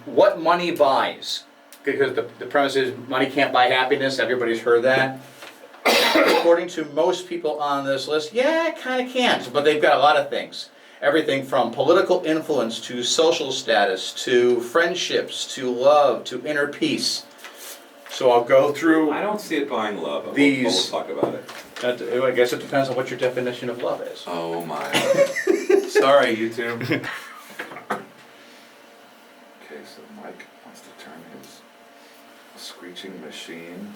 what money buys. Because the premise is money can't buy happiness. Everybody's heard that. According to most people on this list, yeah, it kind of can't. But they've got a lot of things. Everything from political influence to social status to friendships to love to inner peace. So I'll go through. I don't see it buying love. But These. we'll talk about it. I guess it depends on what your definition of love is. Oh my. Sorry, YouTube. Okay, so Mike wants to turn his screeching machine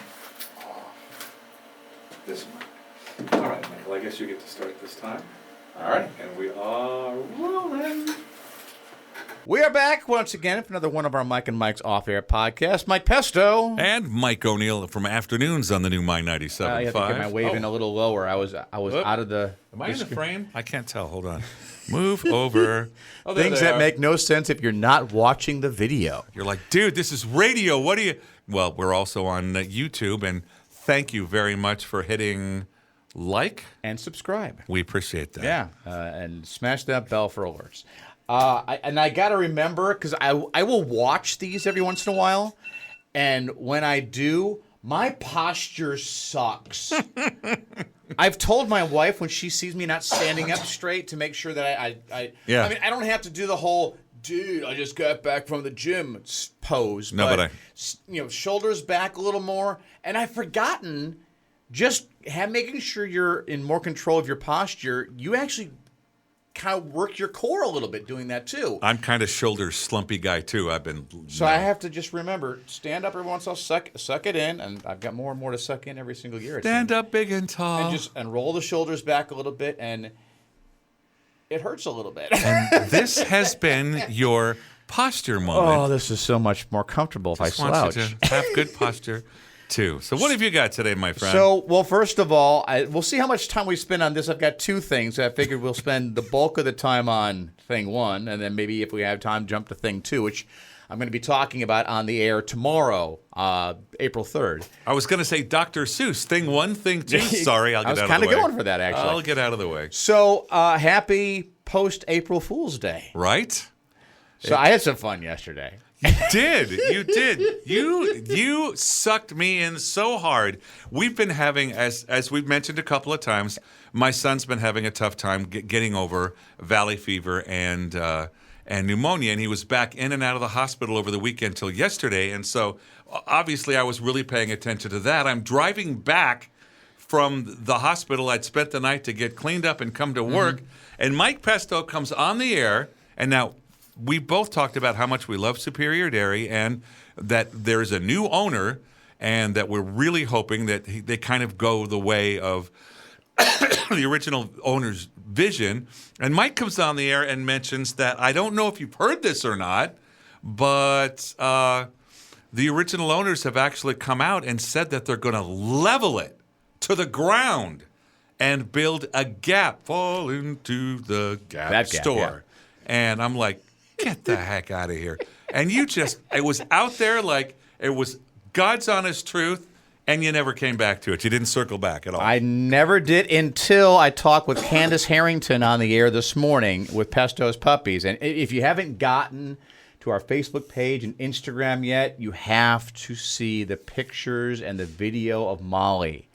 off. This mic. All right, Michael, I guess you get to start this time. All right. And we are rolling. We are back once again for another one of our Mike and Mike's off-air podcast. Mike Pesto. And Mike O'Neill from Afternoons on the new My 97.5. I have to get my wave in a little lower. I was out of the... Am I in the frame? I can't tell. Hold on. Move over. Things that make no sense if you're not watching the video. You're like, dude, this is radio. What do you... Well, we're also on YouTube, and thank you very much for hitting like. And subscribe. We appreciate that. Yeah, and smash that bell for alerts. I got to remember, because I will watch these every once in a while, and when I do, my posture sucks. I've told my wife when she sees me not standing up straight to make sure that I mean, I don't have to do the whole, dude, I just got back from the gym pose. No, but shoulders back a little more, and I've forgotten just making sure you're in more control of your posture. You actually kind of work your core a little bit doing that too. I'm kind of shoulder slumpy guy too. I have to just remember, stand up every once in a while, suck it in, and I've got more and more to suck in every single year. Stand up big and tall. And roll the shoulders back a little bit, and it hurts a little bit. And this has been your posture moment. Oh, this is so much more comfortable if I slouch. Want you to have good posture too. So what have you got today, my friend? So, well, first of all, we'll see how much time we spend on this. I've got two things. I figured we'll spend the bulk of the time on thing one, and then maybe if we have time, jump to thing two, which I'm going to be talking about on the air tomorrow, April 3rd. I was going to say Dr. Seuss, thing one, thing two. Sorry, I'll get out of the way. I was kind of going for that, actually. I'll get out of the way. So, happy post-April Fool's Day. Right? So I had some fun yesterday. You did. You sucked me in so hard. We've been having, as we've mentioned a couple of times, my son's been having a tough time getting over valley fever and pneumonia, and he was back in and out of the hospital over the weekend till yesterday. And so, obviously, I was really paying attention to that. I'm driving back from the hospital. I'd spent the night to get cleaned up and come to work, and Mike Pesto comes on the air, and now we both talked about how much we love Superior Dairy and that there's a new owner and that we're really hoping that they kind of go the way of the original owner's vision. And Mike comes on the air and mentions that, I don't know if you've heard this or not, but the original owners have actually come out and said that they're going to level it to the ground and build a Gap, fall into the Gap store. Yeah. And I'm like, get the heck out of here. And it was out there like it was God's honest truth, and you never came back to it. You didn't circle back at all. I never did until I talked with Candace Harrington on the air this morning with Pesto's Puppies. And if you haven't gotten to our Facebook page and Instagram yet, you have to see the pictures and the video of Molly.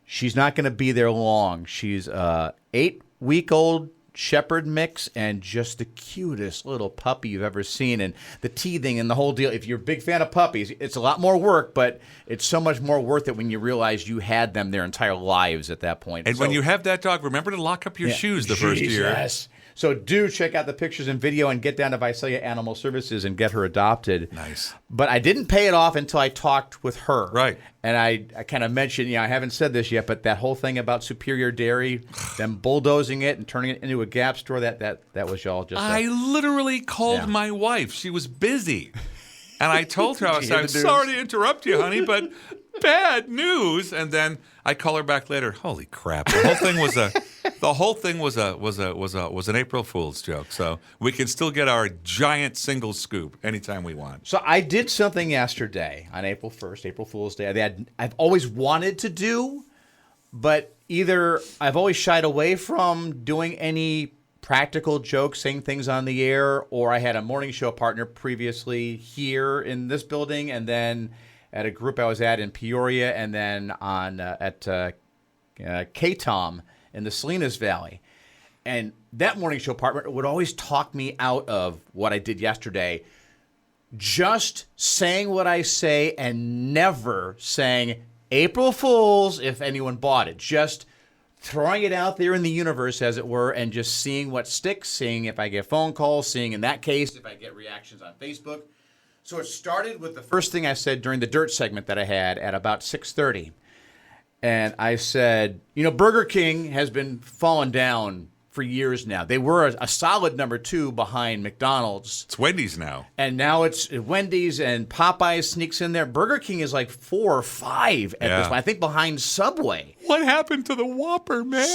She's not going to be there long. She's an 8-week-old shepherd mix and just the cutest little puppy you've ever seen, and the teething and the whole deal. If you're a big fan of puppies, it's a lot more work, but it's so much more worth it when you realize you had them their entire lives at that point. And when you have that dog, remember to lock up your shoes the first year. Yes. So do check out the pictures and video and get down to Visalia Animal Services and get her adopted. Nice. But I didn't pay it off until I talked with her. Right. And I kind of mentioned, I haven't said this yet, but that whole thing about Superior Dairy, them bulldozing it and turning it into a Gap store, that was y'all just... I literally called my wife. She was busy. And I told her, I'm sorry to interrupt you, honey, but bad news. And then I call her back later. Holy crap! The whole thing was an April Fool's joke. So we can still get our giant single scoop anytime we want. So I did something yesterday on April 1st, April Fool's Day. I've always wanted to do, but either I've always shied away from doing any practical jokes, saying things on the air, or I had a morning show partner previously here in this building, and then at a group I was at in Peoria, and then at KTOM in the Salinas Valley. And that morning show partner would always talk me out of what I did yesterday, just saying what I say and never saying April Fools if anyone bought it. Just throwing it out there in the universe, as it were, and just seeing what sticks, seeing if I get phone calls, seeing in that case if I get reactions on Facebook. So it started with the first thing I said during the Dirt segment that I had at about 6:30. And I said, Burger King has been falling down for years now. They were a solid number 2 behind McDonald's. It's Wendy's now. And now it's Wendy's, and Popeyes sneaks in there. Burger King is like 4 or 5 at this point. I think behind Subway. What happened to the Whopper, man?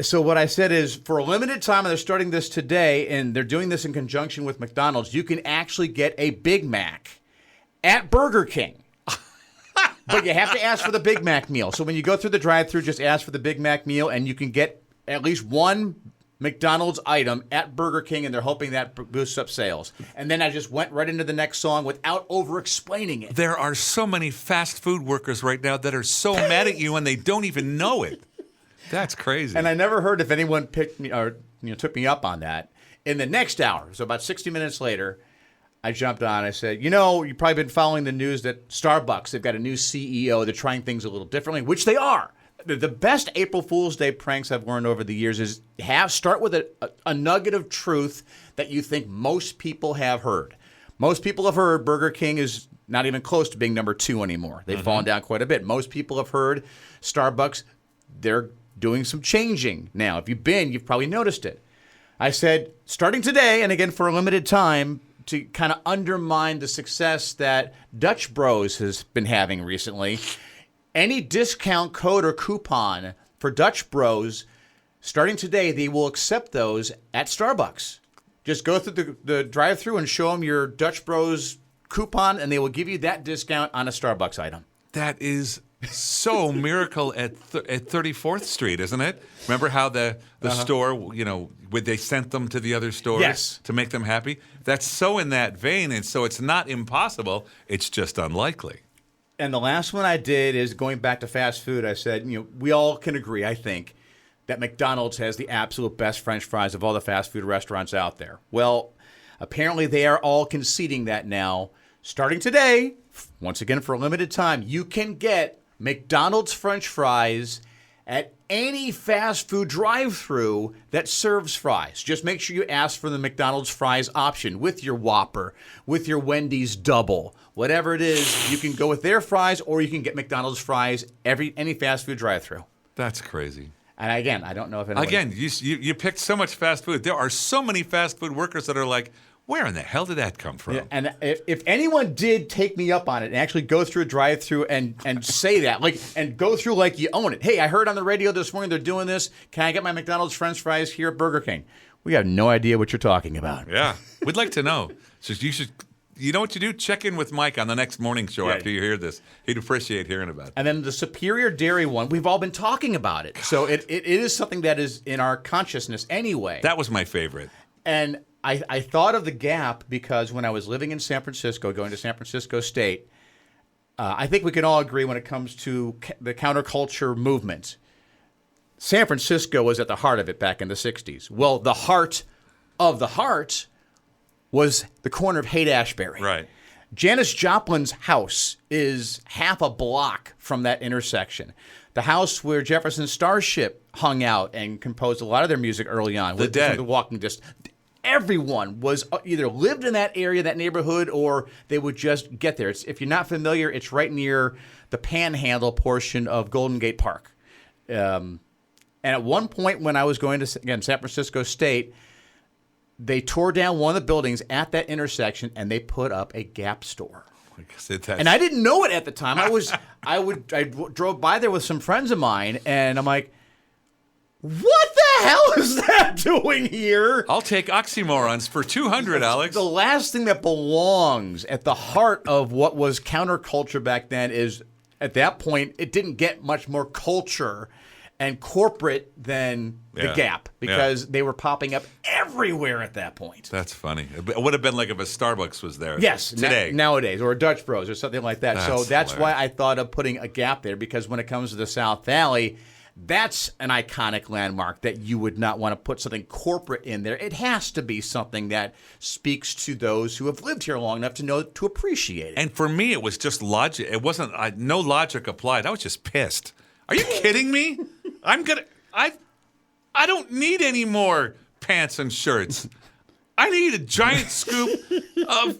So what I said is, for a limited time, and they're starting this today, and they're doing this in conjunction with McDonald's, you can actually get a Big Mac at Burger King. But you have to ask for the Big Mac meal. So when you go through the drive-thru, just ask for the Big Mac meal, and you can get at least one McDonald's item at Burger King, and they're hoping that boosts up sales. And then I just went right into the next song without over-explaining it. There are so many fast food workers right now that are so mad at you and they don't even know it. That's crazy. And I never heard if anyone picked me or took me up on that. In the next hour, so about 60 minutes later, I jumped on. I said, you've probably been following the news that Starbucks, they've got a new CEO. They're trying things a little differently, which they are. The best April Fool's Day pranks I've learned over the years is start with a nugget of truth that you think most people have heard. Most people have heard Burger King is not even close to being number 2 anymore. They've fallen down quite a bit. Most people have heard Starbucks, they're doing some changing now. If you've been, you've probably noticed it. I said, starting today, and again for a limited time, to kind of undermine the success that Dutch Bros has been having recently, any discount code or coupon for Dutch Bros, starting today, they will accept those at Starbucks. Just go through the drive-thru and show them your Dutch Bros coupon, and they will give you that discount on a Starbucks item. That is so miracle at 34th Street, isn't it? Remember how the store, when they sent them to the other stores to make them happy? That's so in that vein, and so it's not impossible. It's just unlikely. And the last one I did is going back to fast food. I said, we all can agree, I think, that McDonald's has the absolute best French fries of all the fast food restaurants out there. Well, apparently they are all conceding that now. Starting today, once again for a limited time, you can get McDonald's French fries at any fast food drive-thru that serves fries. Just make sure you ask for the McDonald's fries option with your Whopper, with your Wendy's double. Whatever it is, you can go with their fries, or you can get McDonald's fries any fast food drive-thru. That's crazy. And again, I don't know if anyone... Again, you picked so much fast food. There are so many fast food workers that are like, where in the hell did that come from? Yeah, and if anyone did take me up on it and actually go through a drive-thru and say that, and go through like you own it. Hey, I heard on the radio this morning they're doing this. Can I get my McDonald's French fries here at Burger King? We have no idea what you're talking about. Yeah, we'd like to know. So you should... You know what you do? Check in with Mike on the next morning show after you hear this. He'd appreciate hearing about it. And then the Superior Dairy one, we've all been talking about it. So it is something that is in our consciousness anyway. That was my favorite. And I thought of the gap because when I was living in San Francisco, going to San Francisco State, I think we can all agree when it comes to the counterculture movement, San Francisco was at the heart of it back in the 60s. Well, the heart of the heart was the corner of Haight-Ashbury. Right. Janis Joplin's house is half a block from that intersection. The house where Jefferson Starship hung out and composed a lot of their music early on. The Dead. The walking distance. Everyone was either lived in that area, that neighborhood, or they would just get there. If you're not familiar, it's right near the Panhandle portion of Golden Gate Park. And at one point when I was going to, again, San Francisco State, they tore down one of the buildings at that intersection, and they put up a Gap store. And I didn't know it at the time. I drove by there with some friends of mine, and I'm like, what the hell is that doing here? I'll take oxymorons for $200, Alex. The last thing that belongs at the heart of what was counterculture back then is, at that point, it didn't get much more culture and corporate than the Yeah. Gap because they were popping up everywhere at that point. That's funny. It would have been like if a Starbucks was there. Yes, today. Nowadays, or a Dutch Bros or something like that. So that's Hilarious. why I thought of putting a Gap there, because when it comes to the South Valley, that's an iconic landmark that you would not want to put something corporate in there. It has to be something that speaks to those who have lived here long enough to know to appreciate it. And for me, it was just logic. It wasn't no logic applied. I was just pissed. Are you kidding me? I don't need any more pants and shirts. I need a giant scoop of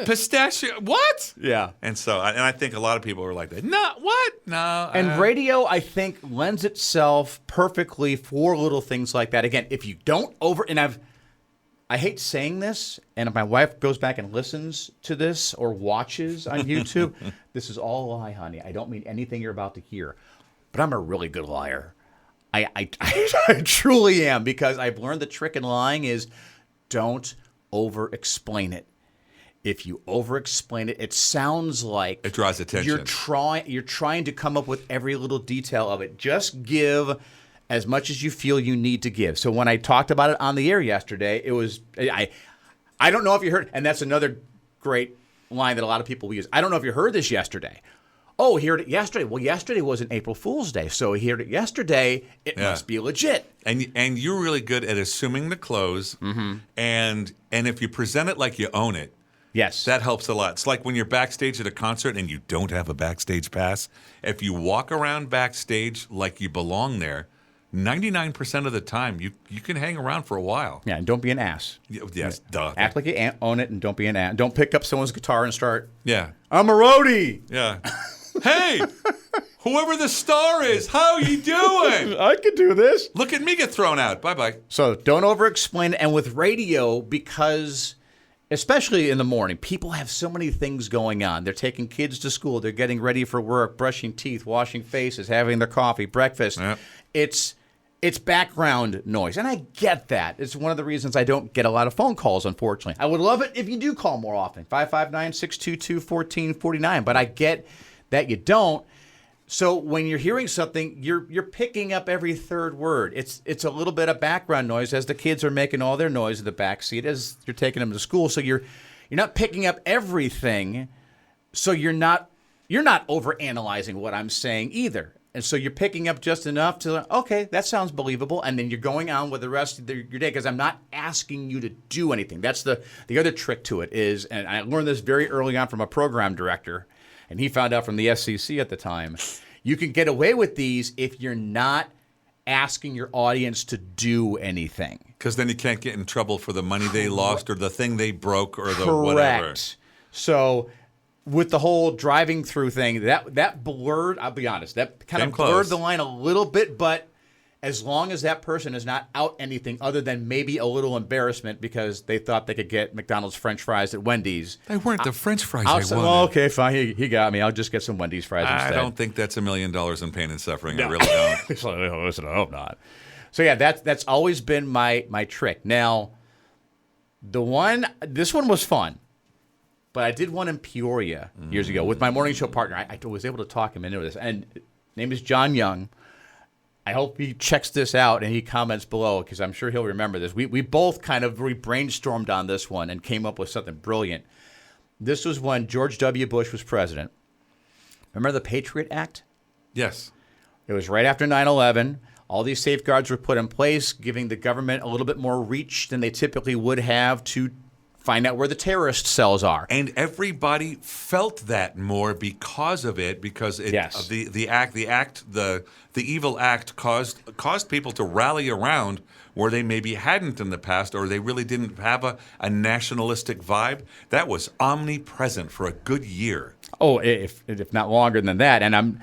pistachio. What? Yeah. And so, and I think a lot of people were like that. No, what? No. And radio, I think, lends itself perfectly for little things like that. Again, if you don't I hate saying this, and if my wife goes back and listens to this or watches on YouTube, this is all a lie, honey. I don't mean anything you're about to hear, but I'm a really good liar. I truly am, because I've learned the trick in lying is don't over-explain it. If you over-explain it, it sounds like It draws attention. You're trying to come up with every little detail of it. Just give as much as you feel you need to give. So when I talked about it on the air yesterday, it was I don't know if you heard, and that's another great line that a lot of people use. I don't know if you heard this yesterday. Oh, heard it yesterday. Well, yesterday was an April Fool's Day, so he heard it yesterday. It must be legit. And you're really good at assuming the close, and if you present it like you own it, Yes. that helps a lot. It's like when you're backstage at a concert and you don't have a backstage pass. If you walk around backstage like you belong there, 99% of the time you can hang around for a while. Yeah, and don't be an ass. Yes, duh. Act like you own it, and don't be an ass. Don't pick up someone's guitar and start, Yeah, I'm a roadie. yeah. Hey, whoever the star is, how you doing? I could do this. Look at me get thrown out. Bye-bye. So don't over-explain. And with radio, because especially in the morning, people have so many things going on. They're taking kids to school. They're getting ready for work, brushing teeth, washing faces, having their coffee, breakfast. Yep. It's background noise. And I get that. It's one of the reasons I don't get a lot of phone calls, unfortunately. I would love it if you do call more often, 559-622-1449. But I get that you don't. So when you're hearing something, you're picking up every third word. It's a little bit of background noise as the kids are making all their noise in the back seat as you're taking them to school. So you're not picking up everything. So you're not overanalyzing what I'm saying either. And so you're picking up just enough to, okay, that sounds believable. And then you're going on with the rest of your day, because I'm not asking you to do anything. That's the other trick to it is, and I learned this very early on from a program director, and he found out from the SEC at the time, you can get away with these if you're not asking your audience to do anything. Because then you can't get in trouble for the money they lost or the thing they broke or the Correct. whatever. So with the whole driving through thing, that blurred, I'll be honest, that kind Came of blurred close. the line a little bit, but as long as that person is not out anything other than maybe a little embarrassment because they thought they could get McDonald's French fries at Wendy's. They weren't the French fries I'll I say, wanted. well, okay, fine, he got me. I'll just get some Wendy's fries instead. I don't think that's $1 million in pain and suffering. I really don't. Listen, I hope not. So yeah, that's always been my trick. Now, this one was fun, but I did one in Peoria years ago with my morning show partner. I was able to talk him into this, and his name is John Young. I hope he checks this out and he comments below, because I'm sure he'll remember this. We both kind of brainstormed on this one and came up with something brilliant. This was when George W. Bush was president. Remember the Patriot Act? Yes. It was right after 9/11. All these safeguards were put in place, giving the government a little bit more reach than they typically would have to find out where the terrorist cells are. And everybody felt that more because of it, because it, Yes. the evil act caused people to rally around where they maybe hadn't in the past, or they really didn't have a nationalistic vibe. That was omnipresent for a good year. Oh, if not longer than that. And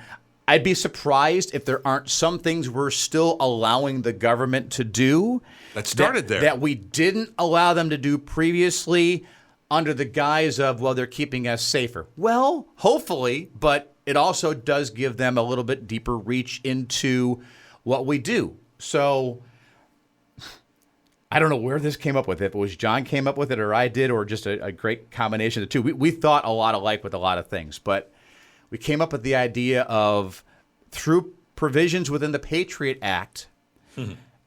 I'd be surprised if there aren't some things we're still allowing the government to do That started there. that we didn't allow them to do previously under the guise of, well, they're keeping us safer. Well, hopefully, but it also does give them a little bit deeper reach into what we do. So I don't know where this came up with. If it was John came up with it or I did, or just a great combination of the two. We thought a lot alike with a lot of things, but we came up with the idea of through provisions within the Patriot Act,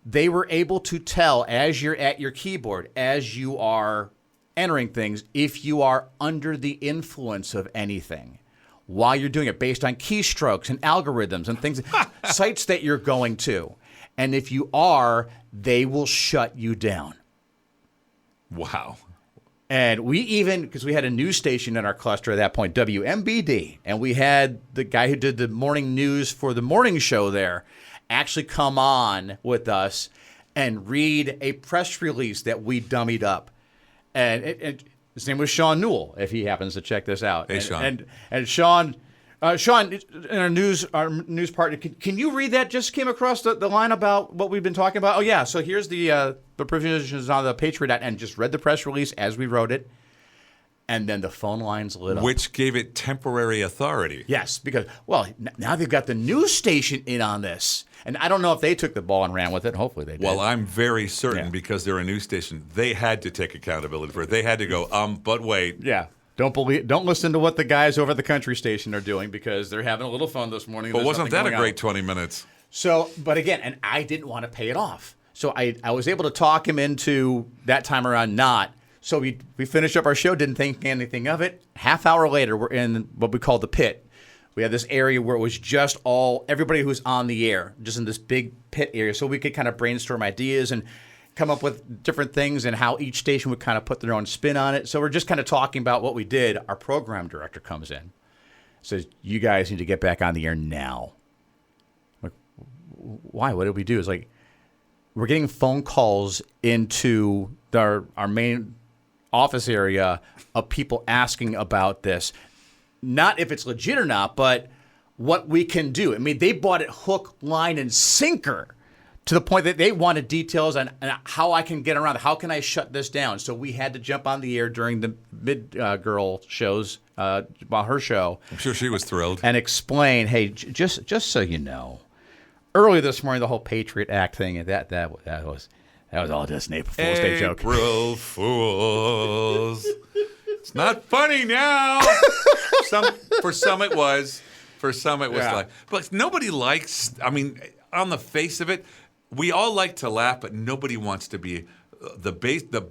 they were able to tell as you're at your keyboard, as you are entering things, if you are under the influence of anything while you're doing it based on keystrokes and algorithms and things, sites that you're going to. And if you are, they will shut you down. Wow. And we even, because we had a news station in our cluster at that point, WMBD, and we had the guy who did the morning news for the morning show there actually come on with us and read a press release that we dummied up. And his name was Sean Newell, if he happens to check this out. Hey, Sean. And Sean, in our news partner, can you read that? Just came across the line about what we've been talking about. Oh yeah, so here's the provisions on the Patriot Act, and just read the press release as we wrote it, and then the phone lines lit up. Which gave it temporary authority. Yes, because now they've got the news station in on this, and I don't know if they took the ball and ran with it. Hopefully they did. Well, I'm very certain because they're a news station, they had to take accountability for it. They had to go, but wait. Yeah. Don't listen to what the guys over at the country station are doing, because they're having a little fun this morning. But wasn't that a great on. 20 minutes? So, but again, and I didn't want to pay it off. So I was able to talk him into that time around not. So we finished up our show, didn't think anything of it. Half hour later, we're in what we call the pit. We had this area where it was just everybody who was on the air, just in this big pit area. So we could kind of brainstorm ideas and come up with different things and how each station would kind of put their own spin on it. So we're just kind of talking about what we did. Our program director comes in, says, "You guys need to get back on the air now." I'm like, why? What did we do? It's like, we're getting phone calls into our main office area of people asking about this. Not if it's legit or not, but what we can do. I mean, they bought it hook, line, and sinker to the point that they wanted details on how I can get around it. How can I shut this down? So we had to jump on the air during the mid-girl shows, while her show. I'm sure she was thrilled. And explain, hey, just so you know, early this morning, the whole Patriot Act thing, that was all just an April Fool's Day joke. April Fools. It's not funny now. For some it was. For some it was like. But nobody likes, I mean, on the face of it, we all like to laugh, but nobody wants to be the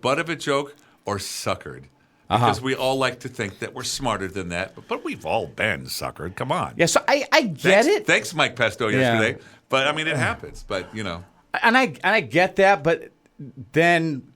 butt of a joke or suckered. Because we all like to think that we're smarter than that. But we've all been suckered. Come on. Yeah, so I get it. Thanks, Mike Pesto, yesterday. But, I mean, it happens. But, you know. And I get that, but then,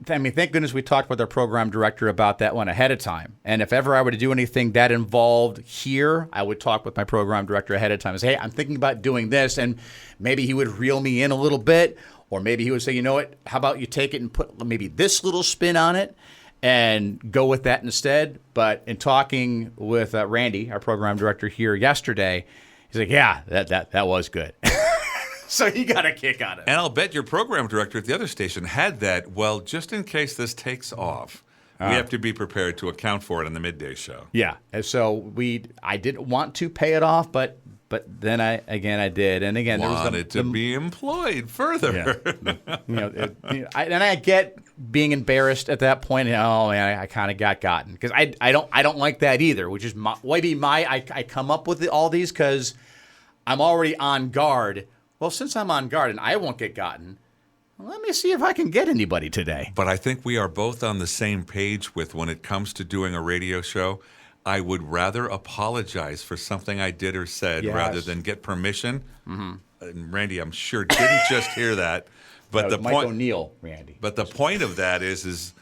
I mean, thank goodness we talked with our program director about that one ahead of time. And if ever I were to do anything that involved here, I would talk with my program director ahead of time. Say, hey, I'm thinking about doing this, and maybe he would reel me in a little bit, or maybe he would say, you know what, how about you take it and put maybe this little spin on it and go with that instead. But in talking with Randy, our program director here yesterday, he's like, yeah, that was good. So he got a kick out of it. And I'll bet your program director at the other station had that, well, just in case this takes off, we have to be prepared to account for it on the midday show. Yeah. And so I didn't want to pay it off, but then I did. And again, Wanted there was to be employed further. Yeah. And I get being embarrassed at that point. Oh man, I kind of got gotten, because I don't like that either. Which is I come up with all these because I'm already on guard. Well, since I'm on guard and I won't get gotten, let me see if I can get anybody today. But I think we are both on the same page with when it comes to doing a radio show. I would rather apologize for something I did or said rather than get permission. Mm-hmm. And Randy, I'm sure, didn't just hear that. But the Mike point, O'Neill, Randy. But the point of that is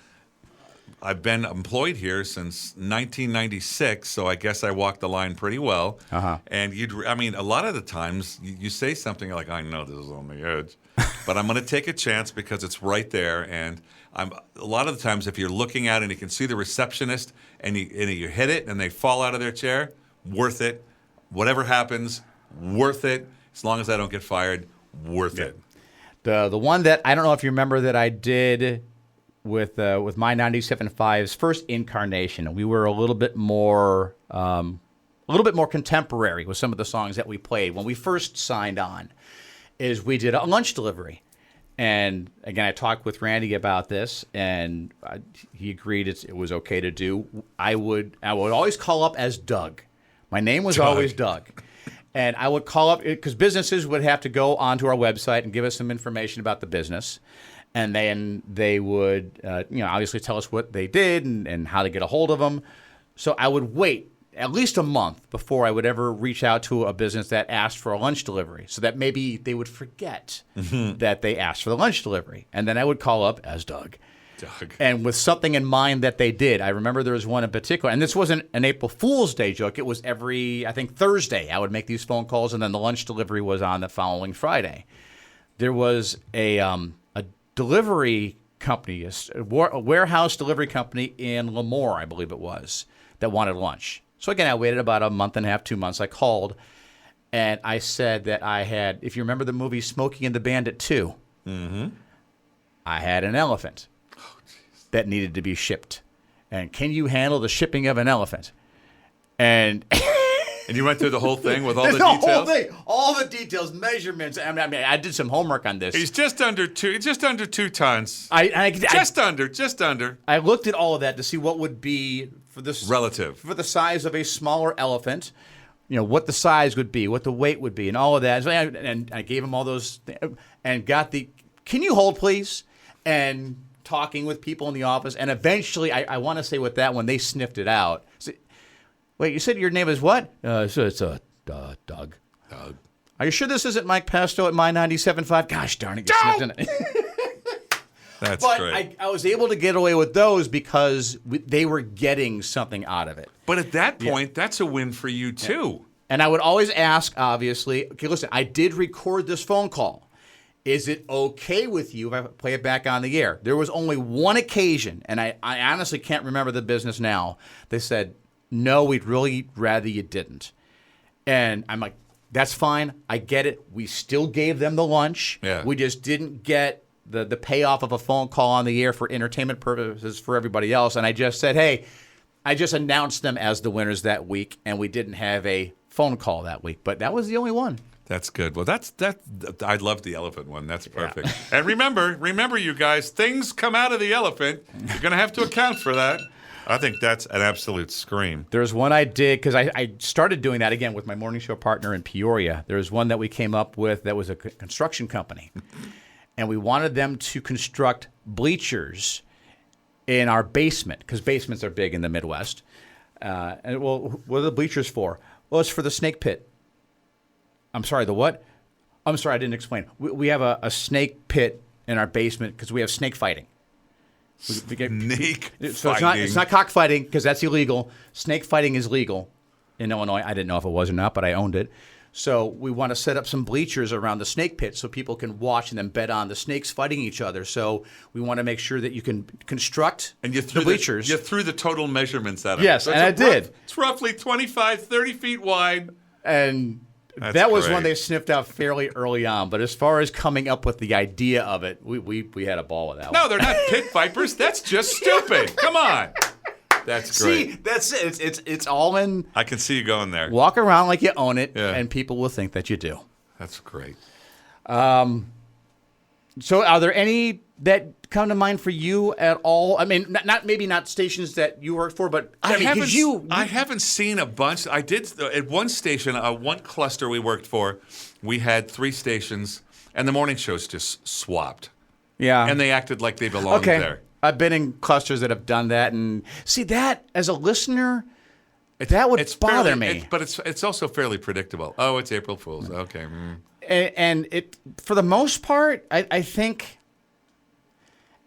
I've been employed here since 1996, so I guess I walked the line pretty well. And a lot of the times you say something like, I know this is on the edge, but I'm going to take a chance because it's right there. And a lot of the times if you're looking out and you can see the receptionist and you hit it and they fall out of their chair, worth it. Whatever happens, worth it. As long as I don't get fired, worth it. The one that I don't know if you remember that I did with my 97.5's first incarnation, we were a little bit more contemporary with some of the songs that we played when we first signed on. Is we did a lunch delivery, and again I talked with Randy about this, and he agreed it was okay to do. I would always call up as Doug. My name was always Doug. And I would call up, because businesses would have to go onto our website and give us some information about the business. And then they would, obviously tell us what they did and how to get a hold of them. So I would wait at least a month before I would ever reach out to a business that asked for a lunch delivery, so that maybe they would forget that they asked for the lunch delivery. And then I would call up as Doug. And with something in mind that they did. I remember there was one in particular, and this wasn't an April Fool's Day joke. It was every, I think, Thursday I would make these phone calls, and then the lunch delivery was on the following Friday. There was a delivery company, a warehouse delivery company in Lemoore, I believe it was, that wanted lunch. So again, I waited about a month and a half, 2 months. I called, and I said that I had, if you remember the movie Smokey and the Bandit 2, I had an elephant that needed to be shipped. And can you handle the shipping of an elephant? And And you went through the whole thing with all the whole details? thing, all the details, measurements. I mean, I did some homework on this. He's just under 2 tons. Just under. I looked at all of that to see what would be for this Relative. for the size of a smaller elephant. What the size would be, what the weight would be, and all of that. And I gave him all those, and got the. Can you hold, please? And talking with people in the office, and eventually, I want to say with that one, they sniffed it out. So, wait, you said your name is what? So it's Doug. Doug. Are you sure this isn't Mike Pesto at my 97.5? Gosh darn it, you sniffed in it. That's but great. I was able to get away with those because they were getting something out of it. But at that point, that's a win for you, too. And I would always ask, obviously, okay, listen, I did record this phone call. Is it okay with you if I play it back on the air? There was only one occasion, and I honestly can't remember the business now. They said, no, we'd really rather you didn't. And I'm like, that's fine. I get it. We still gave them the lunch. Yeah. We just didn't get the payoff of a phone call on the air for entertainment purposes for everybody else. And I just said, hey, I just announced them as the winners that week, and we didn't have a phone call that week. But that was the only one. That's good. Well, I love the elephant one. That's perfect. Yeah. And remember, you guys, things come out of the elephant. You're going to have to account for that. I think that's an absolute scream. There's one I did, because I started doing that again with my morning show partner in Peoria. There was one that we came up with that was a construction company. And we wanted them to construct bleachers in our basement, because basements are big in the Midwest. And well, what are the bleachers for? Well, it's for the snake pit. I'm sorry, the what? I'm sorry, I didn't explain. We have a snake pit in our basement because we have snake fighting. Snake fighting. So it's not cockfighting, because that's illegal. Snake fighting is legal in Illinois. I didn't know if it was or not, but I owned it. So we want to set up some bleachers around the snake pit so people can watch and then bet on the snakes fighting each other. So we want to make sure that you can construct the bleachers. You threw the total measurements at it. Yes, and I did. It's roughly 25, 30 feet wide. And That's that was great. one they sniffed out fairly early on. But as far as coming up with the idea of it, we had a ball with that one. No, they're not pit vipers. That's just stupid. Come on. That's great. See, that's it. It's all in. I can see you going there. Walk around like you own it, Yeah. and people will think that you do. That's great. So are there any that come to mind for you at all? I mean, maybe not stations that you work for, but I haven't seen a bunch. I did at one station, one cluster we worked for. We had 3 stations, and the morning shows just swapped. Yeah, and they acted like they belonged there. I've been in clusters that have done that, and see that as a listener, that would bother me. But it's also fairly predictable. Oh, it's April Fool's. Okay. And it, for the most part, I think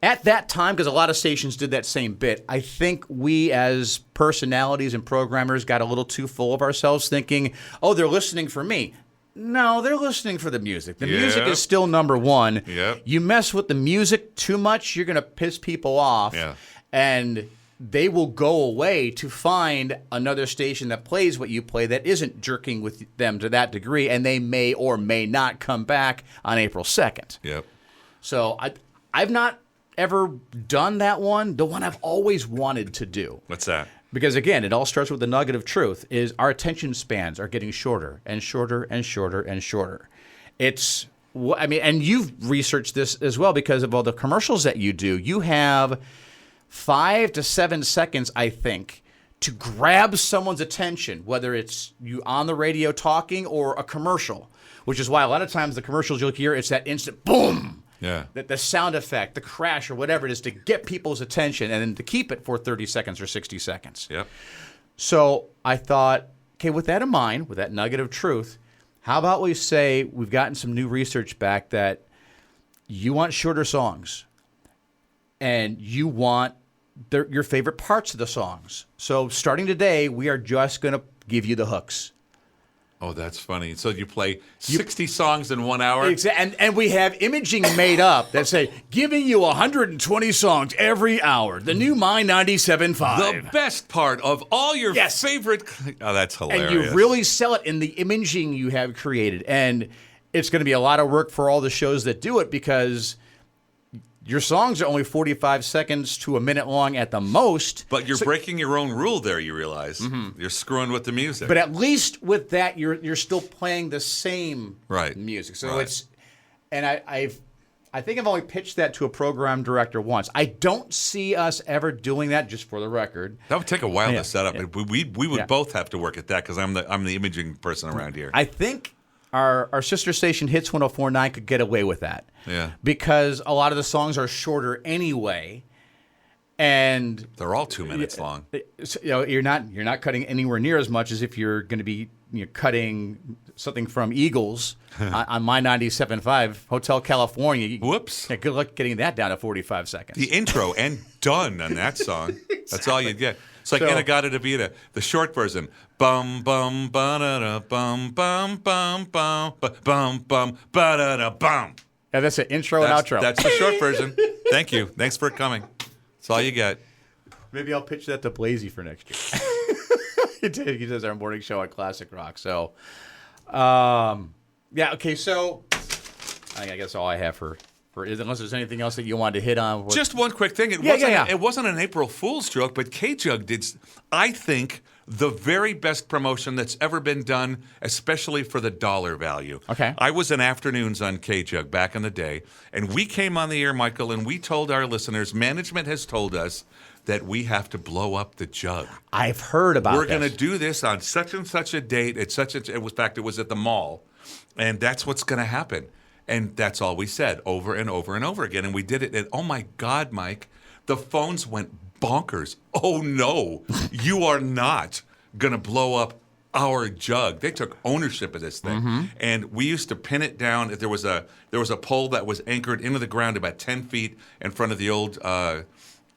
at that time, because a lot of stations did that same bit, I think we as personalities and programmers got a little too full of ourselves, thinking, oh, they're listening for me. No, they're listening for the music. The music is still number one. Yep. You mess with the music too much, you're going to piss people off. Yeah. And they will go away to find another station that plays what you play that isn't jerking with them to that degree, and they may or may not come back on April 2nd. Yep. So I've not ever done that one. The one I've always wanted to do. What's that? Because, again, it all starts with the nugget of truth, is our attention spans are getting shorter and shorter and shorter and shorter. And you've researched this as well because of all the commercials that you do. You have 5 to 7 seconds, I think, to grab someone's attention, whether it's you on the radio talking or a commercial, which is why a lot of times the commercials you'll hear, it's that instant boom. Yeah. The sound effect, the crash, or whatever it is to get people's attention and then to keep it for 30 seconds or 60 seconds. Yep. So I thought, okay, with that in mind, with that nugget of truth, how about we say we've gotten some new research back that you want shorter songs and you want your favorite parts of the songs. So starting today, we are just going to give you the hooks. Oh, that's funny. So you play 60 songs in 1 hour? And we have imaging made up that say, giving you 120 songs every hour. The new My 97.5. The best part of all your favorite... Oh, that's hilarious. And you really sell it in the imaging you have created. And it's going to be a lot of work for all the shows that do it because... your songs are only 45 seconds to a minute long at the most. But you're breaking your own rule there, you realize. Mm-hmm. You're screwing with the music. But at least with that, you're still playing the same music. So it's... And I think I've only pitched that to a program director once. I don't see us ever doing that, just for the record. That would take a while to set up. Yeah. We would both have to work at that because I'm the imaging person around here. I think... Our sister station, Hits 104.9, could get away with that. Yeah. Because a lot of the songs are shorter anyway. And they're all 2 minutes long. You're not cutting anywhere near as much as if you're going to be cutting something from Eagles on My 97.5, Hotel California. Whoops. Yeah, good luck getting that down to 45 seconds. The intro and done on that song. Exactly. That's all you get. It's like Inagata-Davida, the short version. Bum bum ba-da-da bum bum bum bum bum bum ba-da-da bum. Yeah, that's an intro and outro. That's the short version. Thank you. Thanks for coming. That's all you get. Maybe I'll pitch that to Blasey for next year. He does our morning show on Classic Rock. So, okay. So, I guess all I have for unless there's anything else that you wanted to hit on. Just one quick thing. It wasn't an April Fool's joke, but K-Jug did, I think, the very best promotion that's ever been done, especially for the dollar value. Okay. I was in afternoons on K-Jug back in the day, and we came on the air, Michael, and we told our listeners, management has told us that we have to blow up the jug. I've heard about We're going to do this on such and such a date. In fact, it was at the mall, and that's what's going to happen. And that's all we said over and over and over again. And we did it. And oh, my God, Mike, the phones went bonkers. Oh, no, you are not going to blow up our jug. They took ownership of this thing. Mm-hmm. And we used to pin it down. There was a pole that was anchored into the ground about 10 feet in front of the old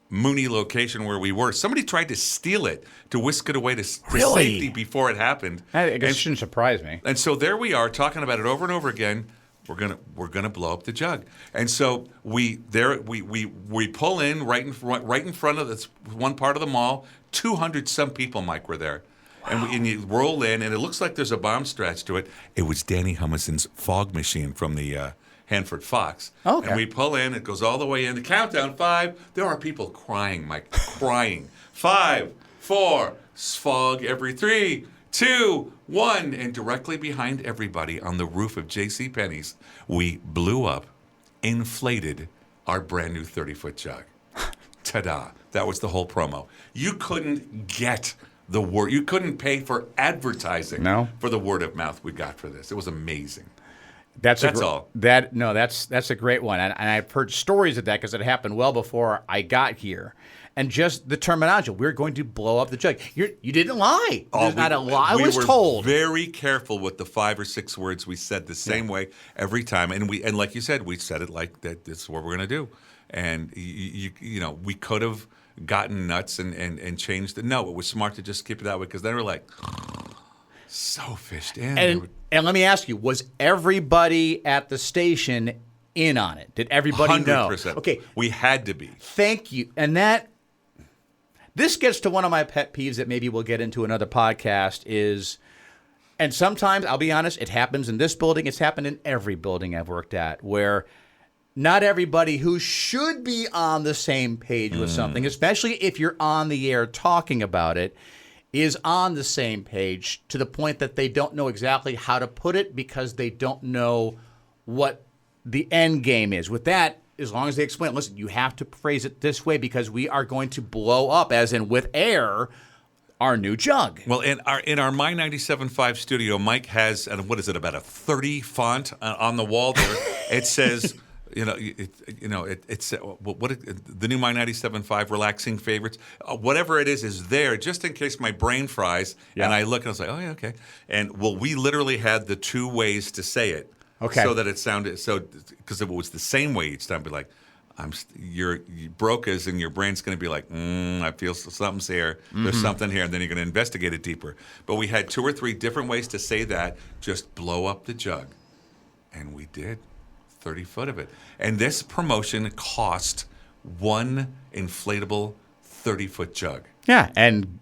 Mooney location where we were. Somebody tried to steal it, to whisk it away to safety before it happened. I guess it shouldn't surprise me. And so there we are talking about it over and over again. We're gonna blow up the jug, and so we pull in right in front of this one part of the mall. 200 some people, Mike, were there, wow. and you roll in, and it looks like there's a bomb stretched to it. It was Danny Humison's fog machine from the Hanford Fox. Okay. And we pull in, it goes all the way in. The countdown 5. There are people crying, Mike, crying. 5, 4, fog every 3, 2, 1, and directly behind everybody on the roof of JCPenney's, we blew up, inflated our brand new 30-foot jug. Ta-da. That was the whole promo. You couldn't get the word. You couldn't pay for advertising for the word of mouth we got for this. It was amazing. That's all. That's a great one. And I've heard stories of that because it happened well before I got here. And just the terminology, we're going to blow up the jug. You didn't lie. There's not a lie. I was told. We were very careful with the 5 or 6 words we said the same way every time. And like you said, we said it like that. This is what we're going to do. And we could have gotten nuts and changed it. No, it was smart to just keep it that way because they were like so fished in. And let me ask you, was everybody at the station in on it? Did everybody 100%. know? Okay, we had to be. Thank you. And this gets to one of my pet peeves that maybe we'll get into another podcast is, and sometimes, I'll be honest, it happens in this building. It's happened in every building I've worked at where not everybody who should be on the same page with something, especially if you're on the air talking about it, is on the same page to the point that they don't know exactly how to put it because they don't know what the end game is. With that, as long as they explain, listen, you have to phrase it this way because we are going to blow up, as in with air, our new jug. Well, in our My 97.5 studio, Mike has, what is it, about a 30 font on the wall there. It says, it's the new My 97.5 relaxing favorites. Whatever it is there, just in case my brain fries. Yeah. And I look and I was like, oh, yeah, okay. And, we literally had the two ways to say it. Okay. So that it sounded, because if it was the same way each time, I'd be like, you're broke as and your brain's going to be like, I feel something's here. There's something here, and then you're going to investigate it deeper. But we had 2 or 3 different ways to say that. Just blow up the jug, and we did 30 foot of it. And this promotion cost 1 inflatable 30-foot jug. Yeah, and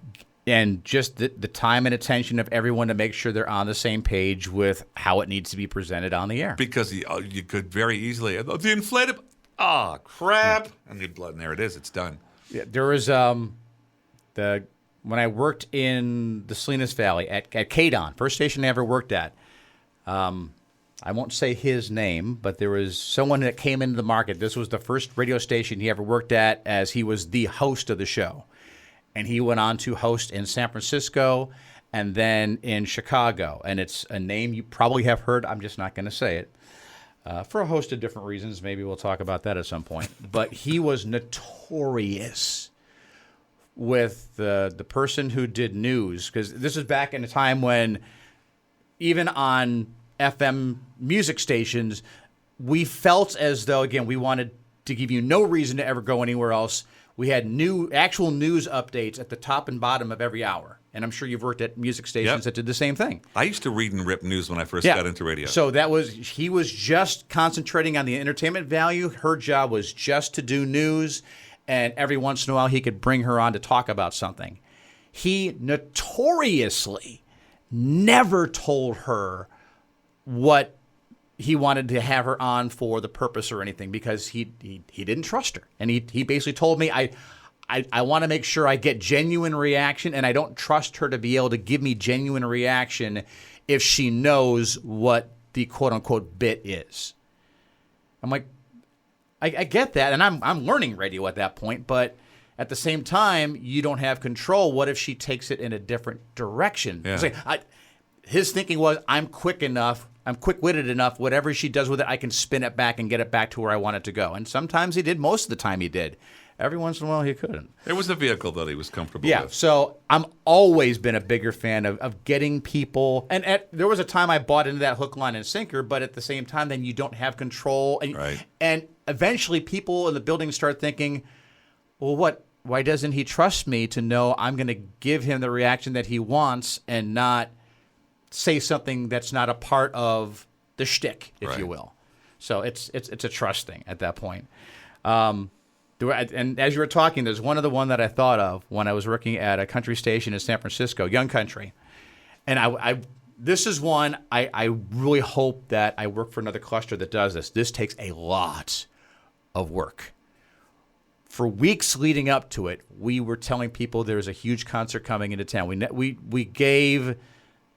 just the time and attention of everyone to make sure they're on the same page with how it needs to be presented on the air. Because you could very easily, the inflatable. Oh, crap. And there it is. It's done. Yeah, there was when I worked in the Salinas Valley at KDON, first station I ever worked at. I won't say his name, but there was someone that came into the market. This was the first radio station he ever worked at as he was the host of the show. And he went on to host in San Francisco and then in Chicago. And it's a name you probably have heard. I'm just not going to say it. For a host of different reasons. Maybe we'll talk about that at some point. But he was notorious with the person who did news, because this is back in a time when even on FM music stations, we felt as though, again, we wanted to give you no reason to ever go anywhere else. We had actual news updates at the top and bottom of every hour. And I'm sure you've worked at music stations that did the same thing. I used to read and rip news when I first got into radio. So he was just concentrating on the entertainment value. Her job was just to do news, and every once in a while he could bring her on to talk about something. He notoriously never told her what he wanted to have her on for the purpose or anything, because he didn't trust her. And he basically told me, I want to make sure I get genuine reaction, and I don't trust her to be able to give me genuine reaction if she knows what the quote-unquote bit is. I'm like, I get that, and I'm learning radio at that point, but at the same time, you don't have control. What if she takes it in a different direction? Yeah. It's like, his thinking was, I'm quick-witted enough, whatever she does with it, I can spin it back and get it back to where I want it to go. And sometimes he did. Most of the time he did. Every once in a while he couldn't. It was the vehicle that he was comfortable Yeah, with. so I'm always been a bigger fan of getting people. And there was a time I bought into that hook, line, and sinker, but at the same time, then you don't have control. And, right. And eventually people in the building start thinking, well, why doesn't he trust me to know I'm going to give him the reaction that he wants and not say something that's not a part of the shtick, if you will. So it's a trust thing at that point. And as you were talking, there's one that I thought of when I was working at a country station in San Francisco, Young Country. And this is one I really hope that I work for another cluster that does this. This takes a lot of work. For weeks leading up to it, we were telling people there was a huge concert coming into town. We gave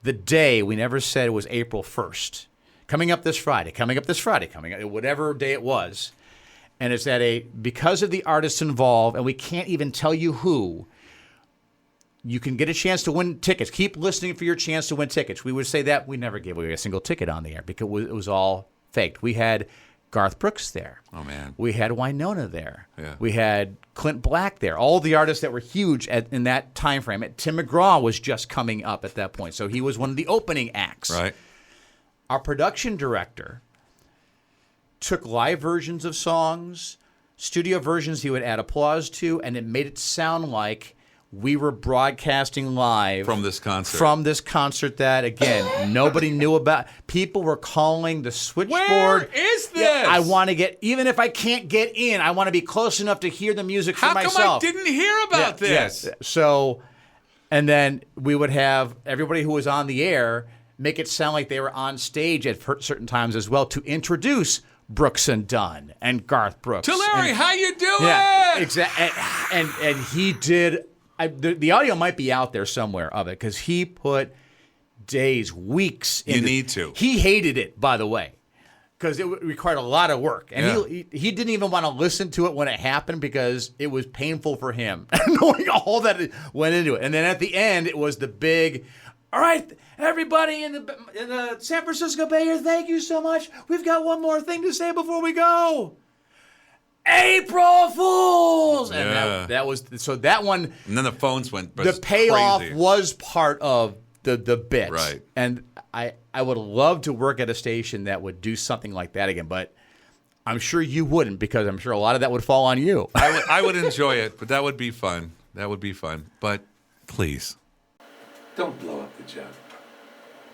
the day. We never said it was April 1st. Coming up this Friday, whatever day it was. And it's because of the artists involved, and we can't even tell you who, you can get a chance to win tickets. Keep listening for your chance to win tickets. We would say that. We never gave away a single ticket on the air because it was all faked. We had Garth Brooks there. Oh, man. We had Winona there. Yeah. We had Clint Black there. All the artists that were huge in that time frame. Tim McGraw was just coming up at that point, so he was one of the opening acts. Right. Our production director took live versions of songs, studio versions he would add applause to, and it made it sound like we were broadcasting live from this concert that, again, nobody knew about. People were calling the switchboard. Where is this? Yeah, I want to even if I can't get in, I want to be close enough to hear the music for myself. How come I didn't hear about this? Yeah. So, and then we would have everybody who was on the air make it sound like they were on stage at certain times as well to introduce Brooks and Dunn and Garth Brooks. Larry, how you doing? Yeah, exactly. And he did. The audio might be out there somewhere of it because he put days, weeks. You need to. He hated it, by the way. because it required a lot of work, and Yeah. he didn't even want to listen to it when it happened because it was painful for him knowing all that went into it. And then at the end, it was the big, all right, everybody in the San Francisco Bay Area, thank you so much. We've got one more thing to say before we go. April Fools, and Yeah. that was so that one. And then the phones went. The payoff crazy. was part of the bit, Right. And I would love to work at a station that would do something like that again, but I'm sure you wouldn't because I'm sure a lot of that would fall on you. I would enjoy it, but that would be fun. That would be fun. But please. Don't blow up the joke.